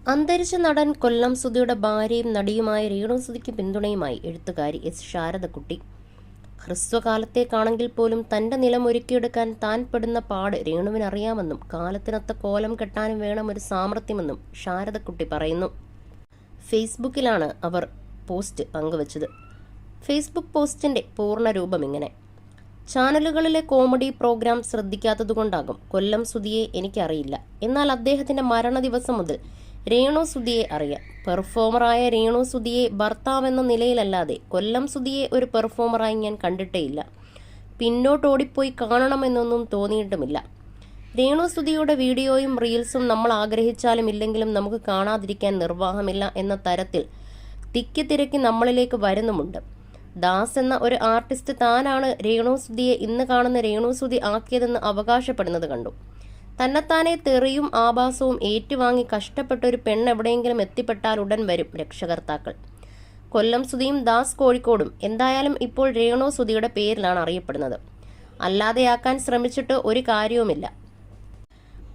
അന്തരിച്ച നടൻ കൊല്ലം സുധിയുടെ ഭാര്യയും നടിയുമായ രേണു സുധിക്ക് പിന്തുണയുമായി എഴുത്തുകാരി എസ് ശാരദക്കുട്ടി. ഹ്രസ്വകാലത്തേക്കാണെങ്കിൽ പോലും തന്റെ നിലം ഒരുക്കിയെടുക്കാൻ താൻ പെടുന്ന പാട് രേണുവിനറിയാമെന്നും കാലത്തിനൊത്ത കോലം കെട്ടാനും വേണം ഒരു സാമർത്ഥ്യമെന്നും ശാരദക്കുട്ടി പറയുന്നു. ഫേസ്ബുക്കിലാണ് അവർ പോസ്റ്റ് പങ്കുവച്ചത്. ഫേസ്ബുക്ക് പോസ്റ്റിന്റെ പൂർണ്ണരൂപം ഇങ്ങനെ: ചാനലുകളിലെ കോമഡി പ്രോഗ്രാം ശ്രദ്ധിക്കാത്തതുകൊണ്ടാകും കൊല്ലം സുധിയെ എനിക്കറിയില്ല. എന്നാൽ അദ്ദേഹത്തിന്റെ മരണദിവസം മുതൽ രേണു സുധിയെ അറിയാം. പെർഫോമറായ രേണു സുധിയെ ഭർത്താവെന്ന നിലയിലല്ലാതെ കൊല്ലം സുധിയെ ഒരു പെർഫോമറായി ഞാൻ കണ്ടിട്ടേയില്ല. പിന്നോട്ടോടിപ്പോയി കാണണമെന്നൊന്നും തോന്നിയിട്ടുമില്ല. രേണു സുധിയുടെ വീഡിയോയും റീൽസും നമ്മൾ ആഗ്രഹിച്ചാലും ഇല്ലെങ്കിലും നമുക്ക് കാണാതിരിക്കാൻ നിർവാഹമില്ല എന്ന തരത്തിൽ തിക്കി തിരക്കി നമ്മളിലേക്ക് വരുന്നുമുണ്ട്. ദാസ് എന്ന ഒരു ആർട്ടിസ്റ്റ് താനാണ് രേണു സുധിയെ ഇന്ന് കാണുന്ന രേണു സുധി ആക്കിയതെന്ന് അവകാശപ്പെടുന്നത് കണ്ടു. തന്നെത്താനെ തെറിയും ആഭാസവും ഏറ്റുവാങ്ങി കഷ്ടപ്പെട്ടൊരു പെണ്ണെവിടെയെങ്കിലും എത്തിപ്പെട്ടാൽ ഉടൻ വരും രക്ഷകർത്താക്കൾ. കൊല്ലം സുധിയും ദാസ് കോഴിക്കോടും എന്തായാലും ഇപ്പോൾ രേണു സുധിയുടെ പേരിലാണ് അറിയപ്പെടുന്നത്. അല്ലാതെയാക്കാൻ ശ്രമിച്ചിട്ട് ഒരു കാര്യവുമില്ല.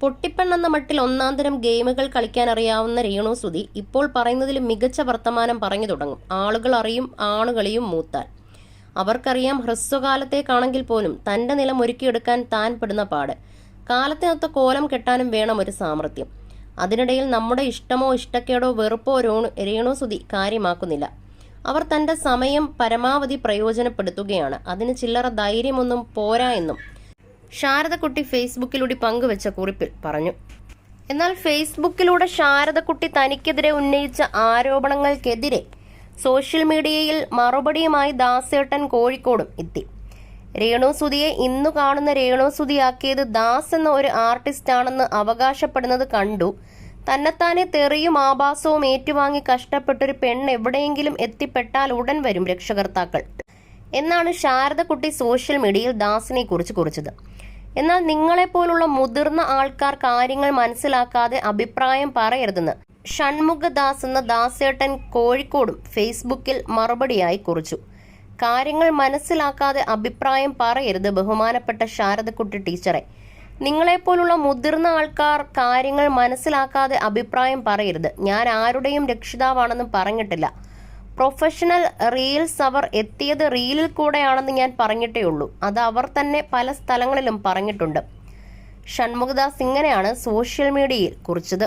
പൊട്ടിപ്പെണ്ണെന്ന മട്ടിൽ ഒന്നാന്തരം ഗെയിമുകൾ കളിക്കാൻ അറിയാവുന്ന രേണു സുധി ഇപ്പോൾ പറയുന്നതിലും മികച്ച വർത്തമാനം പറഞ്ഞു തുടങ്ങും. ആളുകൾ അറിയും ആണുകളിയും മൂത്താൽ. അവർക്കറിയാം ഹ്രസ്വകാലത്തേക്കാണെങ്കിൽ പോലും തന്റെ നിലം ഒരുക്കിയെടുക്കാൻ താൻ പെടുന്ന പാട്. കാലത്തിനൊത്ത കോലം കെട്ടാനും വേണം ഒരു സാമർത്ഥ്യം. അതിനിടയിൽ നമ്മുടെ ഇഷ്ടമോ ഇഷ്ടക്കേടോ വെറുപ്പോ രേണു സുധി കാര്യമാക്കുന്നില്ല. അവർ തന്റെ സമയം പരമാവധി പ്രയോജനപ്പെടുത്തുകയാണ്. അതിന് ചില്ലറ ധൈര്യമൊന്നും പോരാ എന്നും ശാരദക്കുട്ടി ഫേസ്ബുക്കിലൂടെ പങ്കുവച്ച കുറിപ്പിൽ പറഞ്ഞു. എന്നാൽ ഫേസ്ബുക്കിലൂടെ ശാരദക്കുട്ടി തനിക്കെതിരെ ഉന്നയിച്ച ആരോപണങ്ങൾക്കെതിരെ സോഷ്യൽ മീഡിയയിൽ മറുപടിയുമായി ദാസേട്ടൻ കോഴിക്കോടും എത്തി. രേണു സുധിയെ ഇന്നു കാണുന്ന രേണു സുധിയാക്കിയത് ദാസ് എന്ന ഒരു ആർട്ടിസ്റ്റാണെന്ന് അവകാശപ്പെടുന്നത് കണ്ടു. തന്നെത്താനെ തെറിയും ആഭാസവും ഏറ്റുവാങ്ങി കഷ്ടപ്പെട്ടൊരു പെണ്ണ് എവിടെയെങ്കിലും എത്തിപ്പെട്ടാൽ ഉടൻ വരും രക്ഷകർത്താക്കൾ എന്നാണ് ശാരദക്കുട്ടി സോഷ്യൽ മീഡിയയിൽ ദാസിനെ കുറിച്ച് കുറിച്ചത്. എന്നാൽ നിങ്ങളെപ്പോലുള്ള മുതിർന്ന ആൾക്കാർ കാര്യങ്ങൾ മനസ്സിലാക്കാതെ അഭിപ്രായം പറയരുതെന്ന് ഷൺമുഖദാസ് എന്ന ദാസേട്ടൻ കോഴിക്കോടും ഫേസ്ബുക്കിൽ മറുപടിയായി കുറിച്ചു. കാര്യങ്ങൾ മനസ്സിലാക്കാതെ അഭിപ്രായം പറയരുത് ബഹുമാനപ്പെട്ട ശാരദക്കുട്ടി ടീച്ചറെ. നിങ്ങളെപ്പോലുള്ള മുതിർന്ന ആൾക്കാർ കാര്യങ്ങൾ മനസ്സിലാക്കാതെ അഭിപ്രായം പറയരുത്. ഞാൻ ആരുടെയും രക്ഷിതാവാണെന്ന് പറഞ്ഞിട്ടില്ല. പ്രൊഫഷണൽ റീൽസ് അവർ എത്തിയത് റീലിൽ കൂടെയാണെന്ന് ഞാൻ പറഞ്ഞിട്ടേ ഉള്ളൂ. അത് അവർ തന്നെ പല സ്ഥലങ്ങളിലും പറഞ്ഞിട്ടുണ്ട്. ഷൺമുഖദാസ് ഇങ്ങനെയാണ് സോഷ്യൽ മീഡിയയിൽ കുറിച്ചത്.